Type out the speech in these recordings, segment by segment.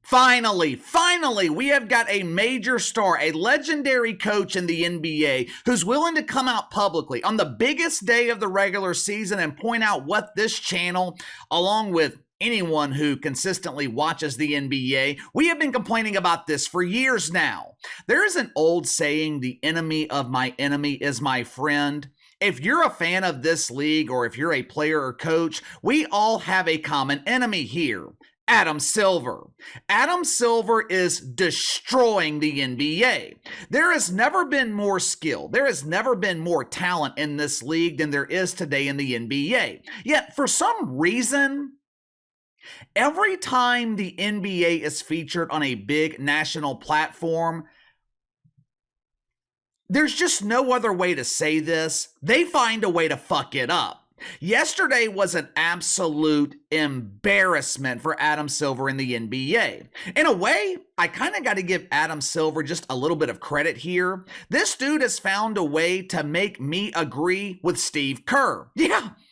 Finally, we have got a major star, a legendary coach in the NBA who's willing to come out publicly on the biggest day of the regular season and point out what this channel, along with anyone who consistently watches the NBA, we have been complaining about this for years now. There is an old saying, the enemy of my enemy is my friend. If you're a fan of this league or if you're a player or coach, we all have a common enemy here. Adam Silver. Adam Silver is destroying the NBA. There has never been more skill. There has never been more talent in this league than there is today in the NBA. Yet, for some reason, every time the NBA is featured on a big national platform, there's just no other way to say this. They find a way to fuck it up. Yesterday was an absolute embarrassment for Adam Silver in the NBA. In a way, I kind of got to give Adam Silver just a little bit of credit here. This dude has found a way to make me agree with Steve Kerr.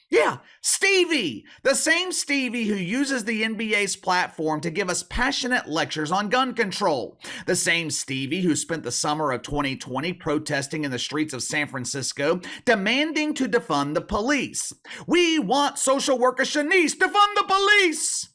Yeah, Stevie, the same Stevie who uses the NBA's platform to give us passionate lectures on gun control. The same Stevie who spent the summer of 2020 protesting in the streets of San Francisco, demanding to defund the police. We want social worker Shanice, defund the police!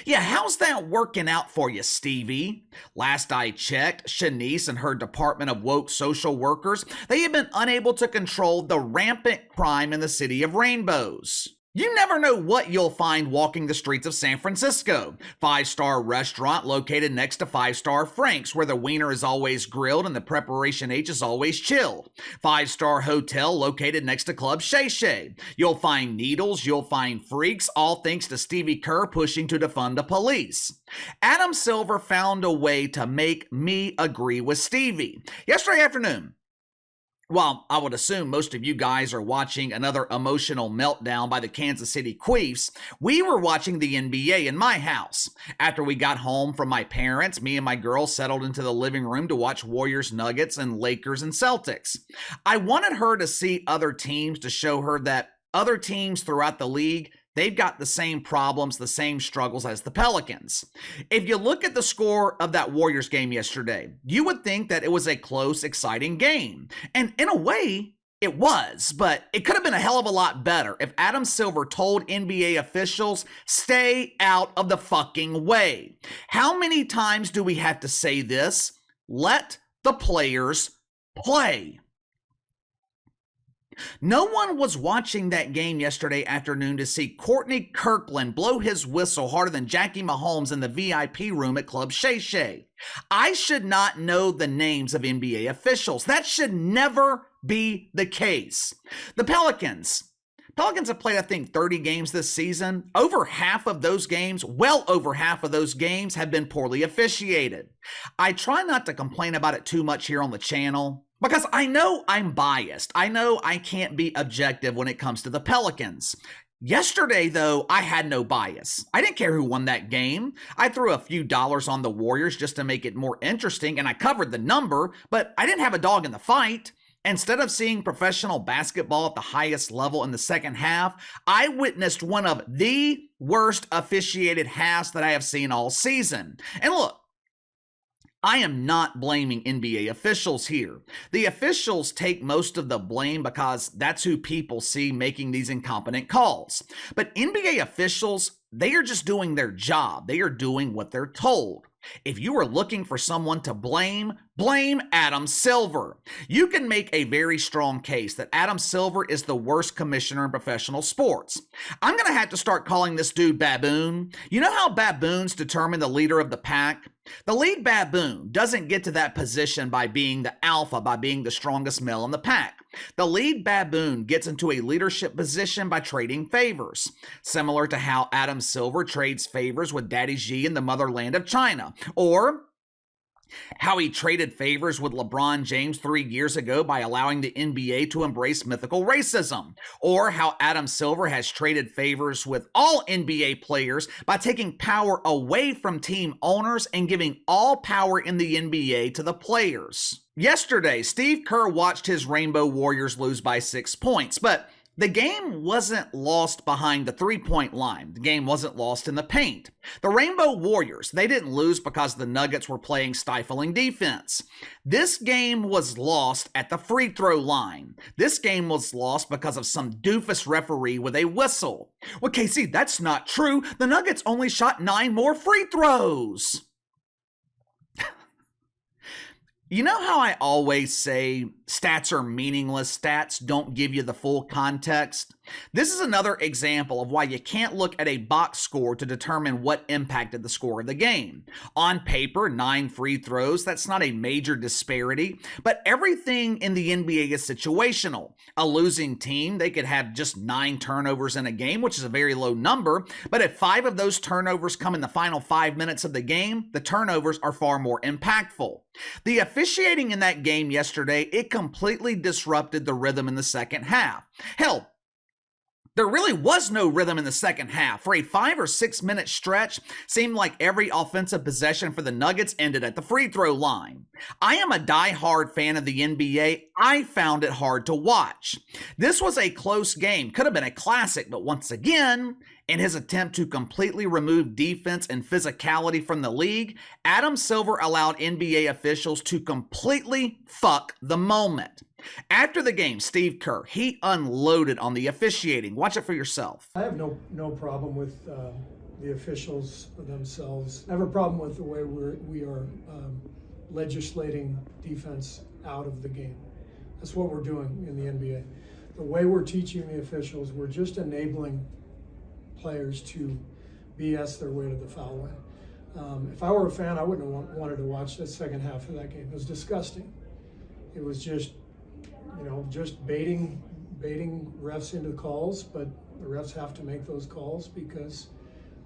Yeah, how's that working out for you, Stevie? Last I checked, Shanice and her department of woke social workers, they have been unable to control the rampant crime in the city of rainbows. You never know what you'll find walking the streets of San Francisco. 5-star restaurant located next to 5-star Frank's, where the wiener is always grilled and the preparation H is always chilled. 5-star hotel located next to Club Shay Shay. You'll find needles, you'll find freaks, all thanks to Stevie Kerr pushing to defund the police. Adam Silver found a way to make me agree with Stevie. Yesterday afternoon, well, I would assume most of you guys are watching another emotional meltdown by the Kansas City Chiefs. We were watching the NBA in my house. After we got home from my parents, me and my girl settled into the living room to watch Warriors, Nuggets, and Lakers and Celtics. I wanted her to see other teams to show her that other teams throughout the league, they've got the same problems, the same struggles as the Pelicans. If you look at the score of that Warriors game yesterday, you would think that it was a close, exciting game. And in a way, it was, but it could have been a hell of a lot better if Adam Silver told NBA officials, stay out of the fucking way. How many times do we have to say this? Let the players play. No one was watching that game yesterday afternoon to see Courtney Kirkland blow his whistle harder than Jackie Mahomes in the VIP room at Club Shay Shay. I should not know the names of NBA officials. That should never be the case. The Pelicans have played, I think, 30 games this season. Over half of those games, well over half of those games have been poorly officiated. I try not to complain about it too much here on the channel, because I know I'm biased. I know I can't be objective when it comes to the Pelicans. Yesterday, though, I had no bias. I didn't care who won that game. I threw a few dollars on the Warriors just to make it more interesting, and I covered the number, but I didn't have a dog in the fight. Instead of seeing professional basketball at the highest level in the second half, I witnessed one of the worst officiated halves that I have seen all season. And look, I am not blaming NBA officials here. The officials take most of the blame because that's who people see making these incompetent calls. But NBA officials, they are just doing their job. They are doing what they're told. If you are looking for someone to blame, blame Adam Silver. You can make a very strong case that Adam Silver is the worst commissioner in professional sports. I'm going to have to start calling this dude Baboon. You know how baboons determine the leader of the pack? The lead baboon doesn't get to that position by being the alpha, by being the strongest male in the pack. The lead baboon gets into a leadership position by trading favors, similar to how Adam Silver trades favors with Daddy G in the motherland of China, or how he traded favors with LeBron James 3 years ago by allowing the NBA to embrace mythical racism, or how Adam Silver has traded favors with all NBA players by taking power away from team owners and giving all power in the NBA to the players. Yesterday, Steve Kerr watched his Rainbow Warriors lose by 6 points, but The game wasn't lost behind the three-point line. The game wasn't lost in the paint. The Rainbow Warriors, they didn't lose because the Nuggets were playing stifling defense. This game was lost at the free throw line. This game was lost because of some doofus referee with a whistle. Well, Casey, that's not true. The Nuggets only shot 9 more free throws. You know how I always say stats are meaningless, stats don't give you the full context? This is another example of why you can't look at a box score to determine what impacted the score of the game. On paper, 9 free throws, that's not a major disparity, but everything in the NBA is situational. A losing team, they could have just 9 turnovers in a game, which is a very low number, but if 5 of those turnovers come in the final 5 minutes of the game, the turnovers are far more impactful. The officiating in that game yesterday, it completely disrupted the rhythm in the second half. Hell, there really was no rhythm in the second half. For a 5 or 6 minute stretch, seemed like every offensive possession for the Nuggets ended at the free throw line. I am a die-hard fan of the NBA. I found it hard to watch. This was a close game. Could have been a classic, but once again, in his attempt to completely remove defense and physicality from the league, Adam Silver allowed NBA officials to completely fuck the moment. After the game, Steve Kerr, he unloaded on the officiating. Watch it for yourself. I have no problem with the officials themselves. I have a problem with the way we are legislating defense out of the game. That's what we're doing in the NBA. The way we're teaching the officials, we're just enabling players to BS their way to the foul line. If I were a fan, I wouldn't have wanted to watch the second half of that game. It was disgusting. It was just, just baiting refs into calls, but the refs have to make those calls because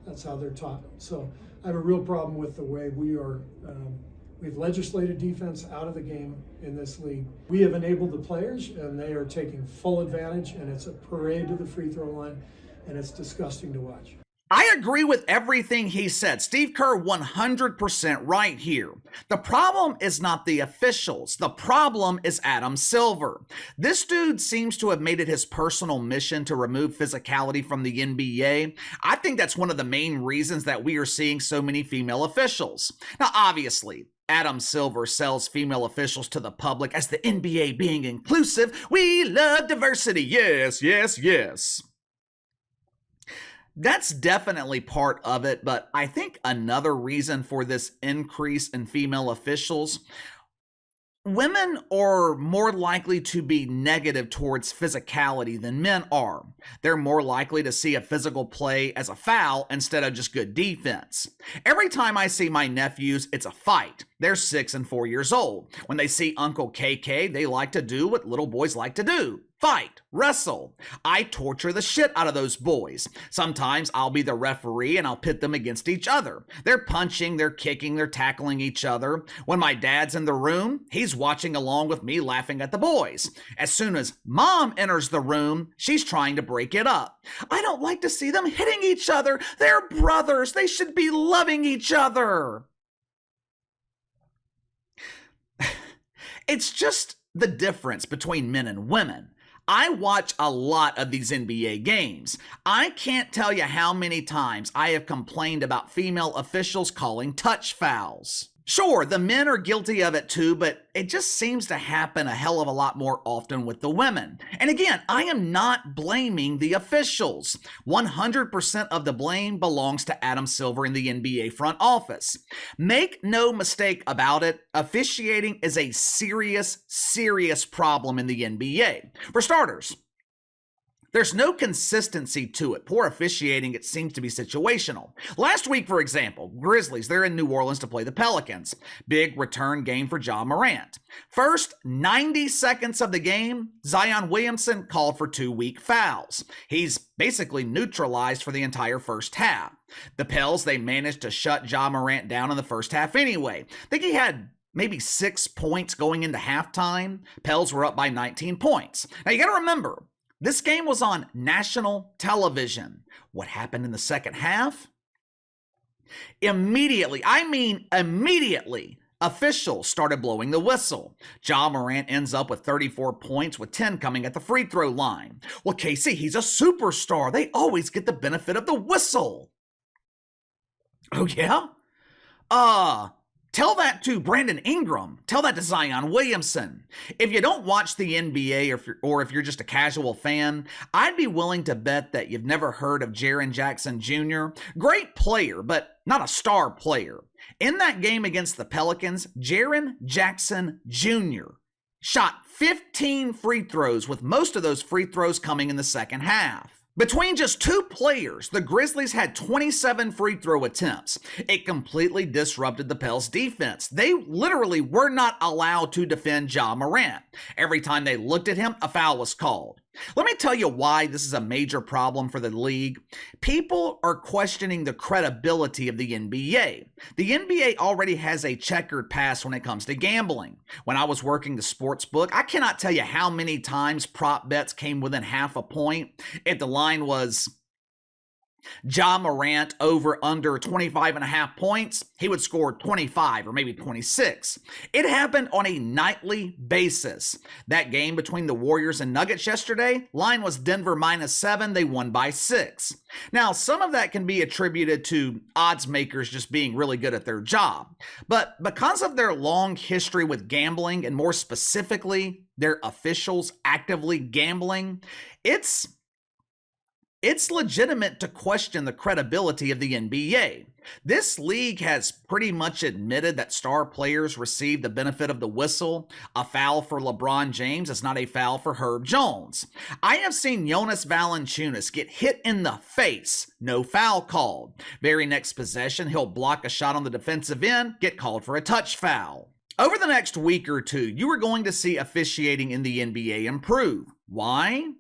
that's how they're taught. So I have a real problem with the way we've legislated defense out of the game in this league. We have enabled the players, and they are taking full advantage, and it's a parade to the free throw line, and it's disgusting to watch. I agree with everything he said. Steve Kerr 100% right here. The problem is not the officials. The problem is Adam Silver. This dude seems to have made it his personal mission to remove physicality from the NBA. I think that's one of the main reasons that we are seeing so many female officials. Now, obviously, Adam Silver sells female officials to the public as the NBA being inclusive. We love diversity. Yes, yes, yes. That's definitely part of it, but I think another reason for this increase in female officials, women are more likely to be negative towards physicality than men are. They're more likely to see a physical play as a foul instead of just good defense. Every time I see my nephews, it's a fight. They're 6 and 4 years old. When they see Uncle KK, they like to do what little boys like to do. Fight, wrestle. I torture the shit out of those boys. Sometimes I'll be the referee and I'll pit them against each other. They're punching, they're kicking, they're tackling each other. When my dad's in the room, he's watching along with me laughing at the boys. As soon as mom enters the room, she's trying to break it up. I don't like to see them hitting each other. They're brothers. They should be loving each other. It's just the difference between men and women. I watch a lot of these NBA games. I can't tell you how many times I have complained about female officials calling touch fouls. Sure, the men are guilty of it too, but it just seems to happen a hell of a lot more often with the women. And again, I am not blaming the officials. 100% of the blame belongs to Adam Silver in the NBA front office. Make no mistake about it, officiating is a serious, serious problem in the NBA. For starters, there's no consistency to it. Poor officiating, it seems to be situational. Last week, for example, Grizzlies, they're in New Orleans to play the Pelicans. Big return game for Ja Morant. First 90 seconds of the game, Zion Williamson called for 2 weak fouls. He's basically neutralized for the entire first half. The Pels, they managed to shut Ja Morant down in the first half anyway. I think he had maybe 6 points going into halftime. Pels were up by 19 points. Now you got to remember, this game was on national television. What happened in the second half? Immediately, Officials started blowing the whistle. Ja Morant ends up with 34 points with 10 coming at the free throw line. Well, Casey, he's a superstar. They always get the benefit of the whistle. Oh, yeah? Tell that to Brandon Ingram. Tell that to Zion Williamson. If you don't watch the NBA or if you're just a casual fan, I'd be willing to bet that you've never heard of Jaren Jackson Jr. Great player, but not a star player. In that game against the Pelicans, Jaren Jackson Jr. shot 15 free throws, with most of those free throws coming in the second half. Between just two players, the Grizzlies had 27 free throw attempts. It completely disrupted the Pels defense. They literally were not allowed to defend Ja Morant. Every time they looked at him, a foul was called. Let me tell you why this is a major problem for the league. People are questioning the credibility of the NBA. The NBA already has a checkered past when it comes to gambling. When I was working the sports book, I cannot tell you how many times prop bets came within half a point. If the line was Ja Morant over under 25.5 points, he would score 25 or maybe 26. It happened on a nightly basis. That game between the Warriors and Nuggets yesterday, line was Denver -7. They won by 6. Now, some of that can be attributed to odds makers just being really good at their job. But because of their long history with gambling, and more specifically, their officials actively gambling, it's legitimate to question the credibility of the NBA. This league has pretty much admitted that star players receive the benefit of the whistle. A foul for LeBron James is not a foul for Herb Jones. I have seen Jonas Valanciunas get hit in the face, no foul called. Very next possession, he'll block a shot on the defensive end, get called for a touch foul. Over the next week or two, you are going to see officiating in the NBA improve. Why?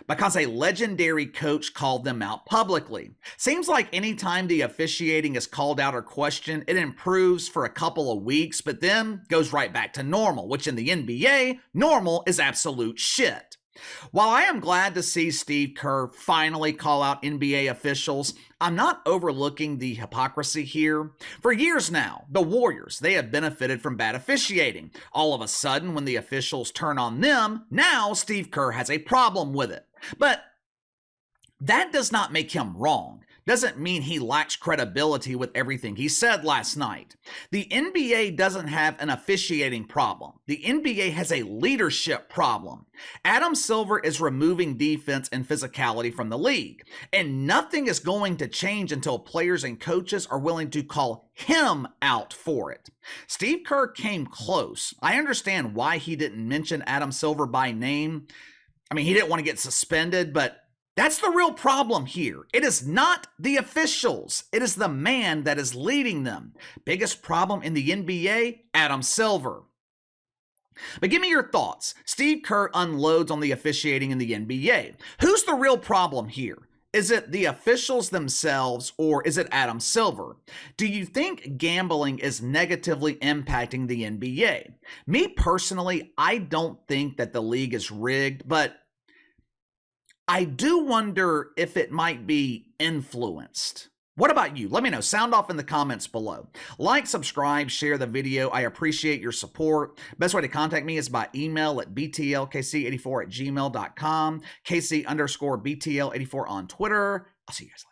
Because a legendary coach called them out publicly. Seems like anytime the officiating is called out or questioned, it improves for a couple of weeks, but then goes right back to normal, which in the NBA, normal is absolute shit. While I am glad to see Steve Kerr finally call out NBA officials, I'm not overlooking the hypocrisy here. For years now, the Warriors, they have benefited from bad officiating. All of a sudden, when the officials turn on them, now Steve Kerr has a problem with it. But that does not make him wrong. Doesn't mean he lacks credibility with everything he said last night. The NBA doesn't have an officiating problem. The NBA has a leadership problem. Adam Silver is removing defense and physicality from the league, and nothing is going to change until players and coaches are willing to call him out for it. Steve Kerr came close. I understand why he didn't mention Adam Silver by name. I mean, he didn't want to get suspended, but that's the real problem here. It is not the officials. It is the man that is leading them. Biggest problem in the NBA? Adam Silver. But give me your thoughts. Steve Kerr unloads on the officiating in the NBA. Who's the real problem here? Is it the officials themselves, or is it Adam Silver? Do you think gambling is negatively impacting the NBA? Me personally, I don't think that the league is rigged, but I do wonder if it might be influenced. What about you? Let me know. Sound off in the comments below. Like, subscribe, share the video. I appreciate your support. Best way to contact me is by email at btlkc84@gmail.com, KC_BTL84 on Twitter. I'll see you guys later.